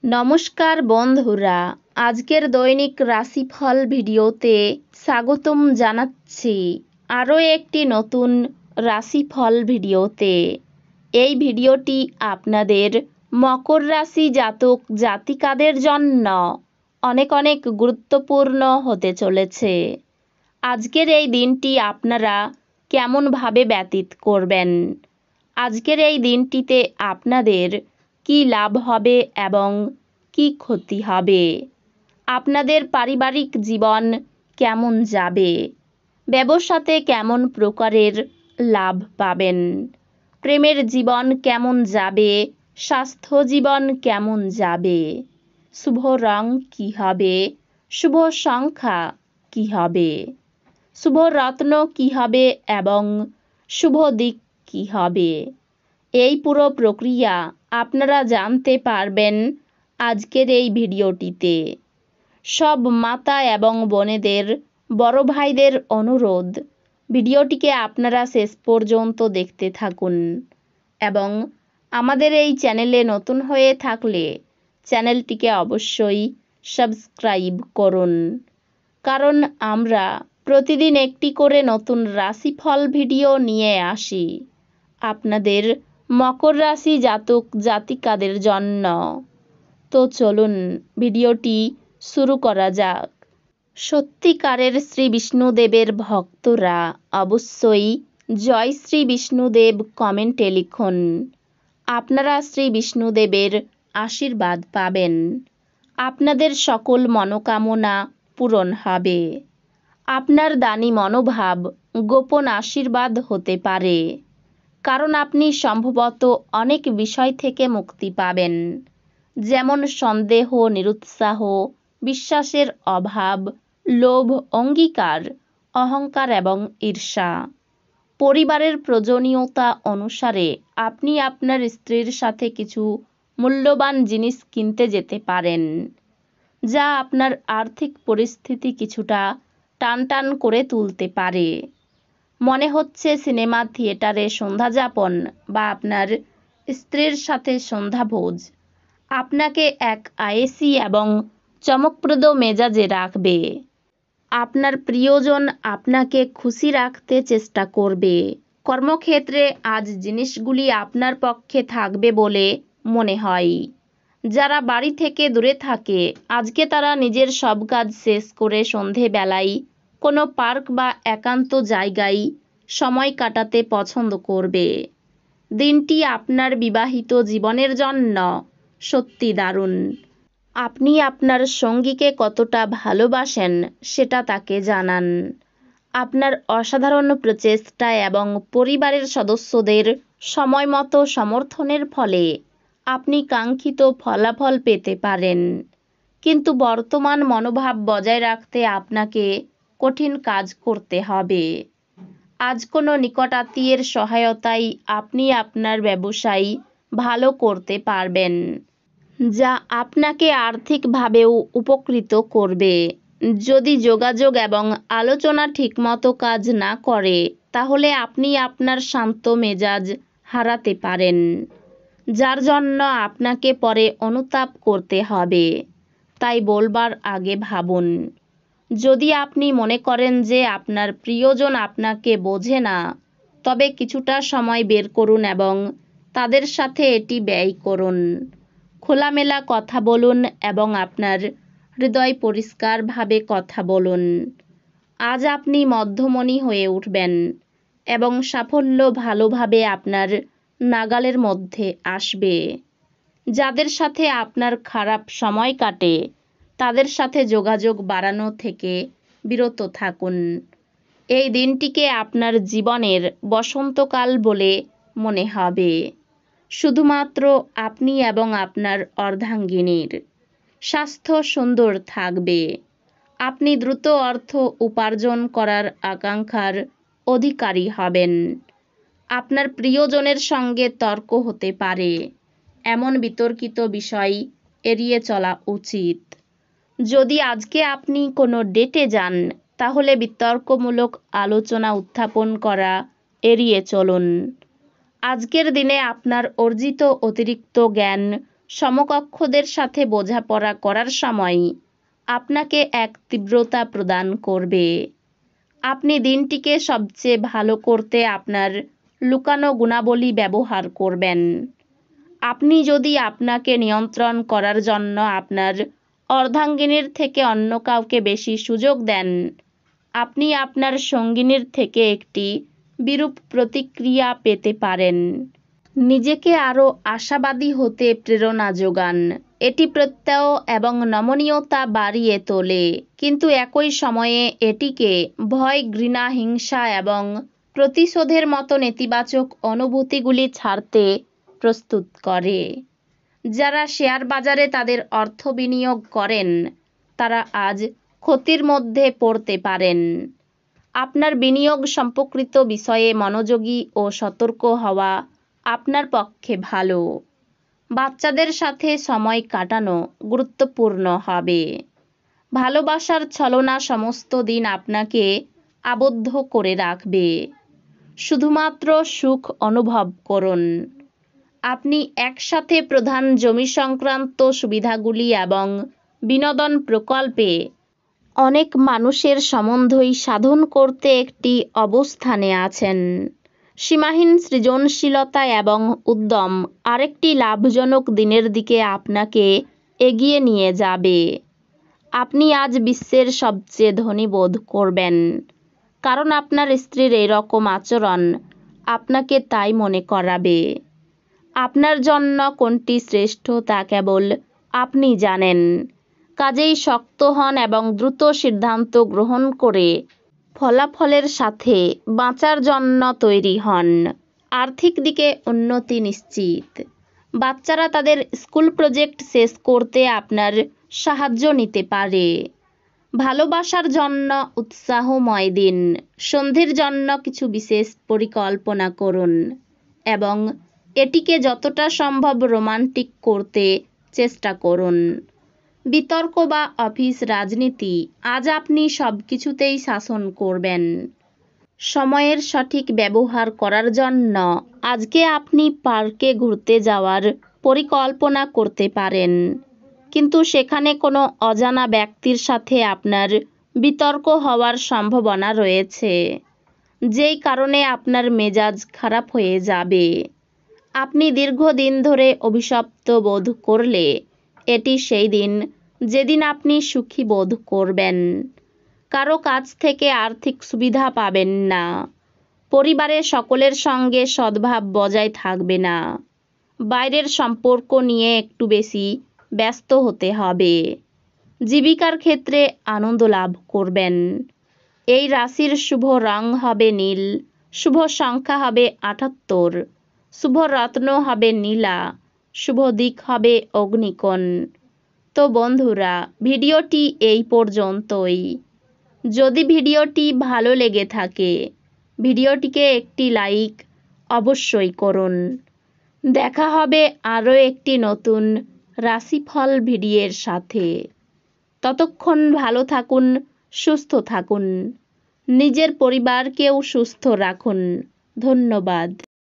নমস্কার বন্ধুরা, আজকের দৈনিক রাশিফল ভিডিওতে স্বাগতম জানাচ্ছি আরও একটি নতুন রাশিফল ভিডিওতে। এই ভিডিওটি আপনাদের মকর রাশি জাতক জাতিকাদের জন্য অনেক অনেক গুরুত্বপূর্ণ হতে চলেছে। আজকের এই দিনটি আপনারা কেমনভাবে ব্যতীত করবেন, আজকের এই দিনটিতে আপনাদের কি লাভ হবে এবং কি ক্ষতি হবে, আপনাদের পারিবারিক জীবন কেমন যাবে, ব্যবসাতে কেমন প্রকারের লাভ পাবেন, প্রেমের জীবন কেমন যাবে, স্বাস্থ্য জীবন কেমন যাবে, শুভ রং কি হবে, শুভ সংখ্যা কি হবে, শুভ রত্ন কি হবে এবং শুভ দিক কি হবে, এই পুরো প্রক্রিয়া আপনারা জানতে পারবেন আজকের এই ভিডিওটিতে। সব মাতা এবং বোনেদের, বড় ভাইদের অনুরোধ, ভিডিওটিকে আপনারা শেষ পর্যন্ত দেখতে থাকুন এবং আমাদের এই চ্যানেলে নতুন হয়ে থাকলে চ্যানেলটিকে অবশ্যই সাবস্ক্রাইব করুন, কারণ আমরা প্রতিদিন একটি করে নতুন রাশিফল ভিডিও নিয়ে আসি আপনাদের মকর রাশি জাতক জাতিকাদের জন্য। তো চলুন ভিডিওটি শুরু করা যাক। সত্যিকারের শ্রী বিষ্ণুদেবের ভক্তরা অবশ্যই জয় শ্রী বিষ্ণুদেব কমেন্টে লিখুন। আপনারা শ্রী বিষ্ণুদেবের আশীর্বাদ পাবেন, আপনাদের সকল মনোকামনা পূরণ হবে। আপনার দানী মনোভাব গোপন আশীর্বাদ হতে পারে, কারণ আপনি সম্ভবত অনেক বিষয় থেকে মুক্তি পাবেন, যেমন সন্দেহ, নিরুৎসাহ, বিশ্বাসের অভাব, লোভ, অঙ্গীকার, অহংকার এবং ঈর্ষা। পরিবারের প্রয়োজনীয়তা অনুসারে আপনি আপনার স্ত্রীর সাথে কিছু মূল্যবান জিনিস কিনতে যেতে পারেন, যা আপনার আর্থিক পরিস্থিতি কিছুটা টানটান করে তুলতে পারে। মনে হচ্ছে সিনেমা থিয়েটারে সন্ধ্যাযাপন বা আপনার স্ত্রীর সাথে সন্ধ্যাভোজ আপনাকে এক আয়েসি এবং চমকপ্রদ মেজাজে রাখবে। আপনার প্রিয়জন আপনাকে খুশি রাখতে চেষ্টা করবে। কর্মক্ষেত্রে আজ জিনিসগুলি আপনার পক্ষে থাকবে বলে মনে হয়। যারা বাড়ি থেকে দূরে থাকে, আজকে তারা নিজের সব কাজ শেষ করে সন্ধেবেলায় কোনো পার্ক বা একান্ত জায়গায় সময় কাটাতে পছন্দ করবে। দিনটি আপনার বিবাহিত জীবনের জন্য সত্যি দারুণ। আপনি আপনার সঙ্গীকে কতটা ভালোবাসেন সেটা তাকে জানান। আপনার অসাধারণ প্রচেষ্টা এবং পরিবারের সদস্যদের সময়মতো সমর্থনের ফলে আপনি কাঙ্ক্ষিত ফলাফল পেতে পারেন, কিন্তু বর্তমান মনোভাব বজায় রাখতে আপনাকে কঠিন কাজ করতে হবে। আজ কোনো নিকটাত্মীয়ের সহায়তায় আপনি আপনার ব্যবসায় ভালো করতে পারবেন, যা আপনাকে আর্থিকভাবেও উপকৃত করবে। যদি যোগাযোগ এবং আলোচনা ঠিকমতো কাজ না করে, তাহলে আপনি আপনার শান্ত মেজাজ হারাতে পারেন, যার জন্য আপনাকে পরে অনুতাপ করতে হবে। তাই বলবার আগে ভাবুন। যদি আপনি মনে করেন যে আপনার প্রিয়জন আপনাকে বোঝে না, তবে কিছুটা সময় বের করুন এবং তাদের সাথে এটি ব্যয় করুন। খোলামেলা কথা বলুন এবং আপনার হৃদয় পরিষ্কারভাবে কথা বলুন। আজ আপনি মধ্যমণি হয়ে উঠবেন এবং সাফল্য ভালোভাবে আপনার নাগালের মধ্যে আসবে। যাদের সাথে আপনার খারাপ সময় কাটে, তাদের সাথে যোগাযোগ বাড়ানো থেকে বিরত থাকুন। এই দিনটিকে আপনার জীবনের বসন্তকাল বলে মনে হবে, শুধুমাত্র আপনি এবং আপনার অর্ধাঙ্গিনীর। স্বাস্থ্য সুন্দর থাকবে। আপনি দ্রুত অর্থ উপার্জন করার আকাঙ্ক্ষার অধিকারী হবেন। আপনার প্রিয়জনের সঙ্গে তর্ক হতে পারে, এমন বিতর্কিত বিষয় এড়িয়ে চলা উচিত। যদি আজকে আপনি কোনো ডেটে যান, তাহলে বিতর্কমূলক আলোচনা উত্থাপন করা এড়িয়ে চলুন। আজকের দিনে আপনার অর্জিত অতিরিক্ত জ্ঞান সমকক্ষদের সাথে বোঝাপড়া করার সময় আপনাকে এক তীব্রতা প্রদান করবে। আপনি দিনটিকে সবচেয়ে ভালো করতে আপনার লুকানো গুণাবলী ব্যবহার করবেন। আপনি যদি আপনাকে নিয়ন্ত্রণ করার জন্য আপনার অর্ধাঙ্গিনীর থেকে অন্য কাউকে বেশি সুযোগ দেন, আপনি আপনার সঙ্গিনীর থেকে একটি বিরূপ প্রতিক্রিয়া পেতে পারেন। নিজেকে আরও আশাবাদী হতে প্রেরণা যোগান। এটি প্রত্যয় এবং নমনীয়তা বাড়িয়ে তোলে, কিন্তু একই সময়ে এটিকে ভয়, ঘৃণা, হিংসা এবং প্রতিশোধের মতো নেতিবাচক অনুভূতিগুলি ছাড়তে প্রস্তুত করে। যারা শেয়ার বাজারে তাদের অর্থ বিনিয়োগ করেন তারা আজ ক্ষতির মধ্যে পড়তে পারেন। আপনার বিনিয়োগ সম্পর্কিত বিষয়ে মনোযোগী ও সতর্ক হওয়া আপনার পক্ষে ভালো। বাচ্চাদের সাথে সময় কাটানো গুরুত্বপূর্ণ হবে। ভালোবাসার ছলনা সমস্ত দিন আপনাকে আবদ্ধ করে রাখবে। শুধুমাত্র সুখ অনুভব করুন। আপনি একসাথে প্রধান জমি সংক্রান্ত সুবিধাগুলি এবং বিনোদন প্রকল্পে অনেক মানুষের সম্বন্ধই সাধন করতে একটি অবস্থানে আছেন। সীমাহীন সৃজনশীলতা এবং উদ্যম আরেকটি লাভজনক দিনের দিকে আপনাকে এগিয়ে নিয়ে যাবে। আপনি আজ বিশ্বের সবচেয়ে ধনী বোধ করবেন, কারণ আপনার স্ত্রীর এরকম আচরণ আপনাকে তাই মনে করাবে। আপনার জন্য কোনটি শ্রেষ্ঠ তা কেবল আপনি জানেন। কাজেই শক্ত হন এবং দ্রুত সিদ্ধান্ত গ্রহণ করে ফলাফলের সাথে বাঁচার জন্য তৈরি হন। আর্থিক দিকে উন্নতি নিশ্চিত। বাচ্চারা তাদের স্কুল প্রজেক্ট শেষ করতে আপনার সাহায্য নিতে পারে। ভালোবাসার জন্য উৎসাহময় দিন। সন্ধির জন্য কিছু বিশেষ পরিকল্পনা করুন এবং এটিকে যতটা সম্ভব রোমান্টিক করতে চেষ্টা করুন। বিতর্ক বা অফিস রাজনীতি, আজ আপনি সব কিছুতেই শাসন করবেন। সময়ের সঠিক ব্যবহার করার জন্য আজকে আপনি পার্কে ঘুরতে যাওয়ার পরিকল্পনা করতে পারেন, কিন্তু সেখানে কোনো অজানা ব্যক্তির সাথে আপনার বিতর্ক হওয়ার সম্ভাবনা রয়েছে, যেই কারণে আপনার মেজাজ খারাপ হয়ে যাবে। আপনি দীর্ঘদিন ধরে অভিশপ্ত বোধ করলে এটি সেই দিন যেদিন আপনি সুখী বোধ করবেন। কারো কাছ থেকে আর্থিক সুবিধা পাবেন না। পরিবারের সকলের সঙ্গে সদ্ভাব বজায় থাকবে না। বাইরের সম্পর্ক নিয়ে একটু বেশি ব্যস্ত হতে হবে। জীবিকার ক্ষেত্রে আনন্দ লাভ করবেন। এই রাশির শুভ রং হবে নীল, শুভ সংখ্যা হবে ৭৮, শুভ রত্ন হবে নীলা, শুভ দিক হবে অগ্নিকোণ। তো বন্ধুরা, ভিডিওটি এই পর্যন্তই। যদি ভিডিওটি ভালো লেগে থাকে ভিডিওটিকে একটি লাইক অবশ্যই করুন। দেখা হবে আরও একটি নতুন রাশিফল ভিডিওর সাথে। ততক্ষণ ভালো থাকুন, সুস্থ থাকুন, নিজের পরিবারকেও সুস্থ রাখুন। ধন্যবাদ।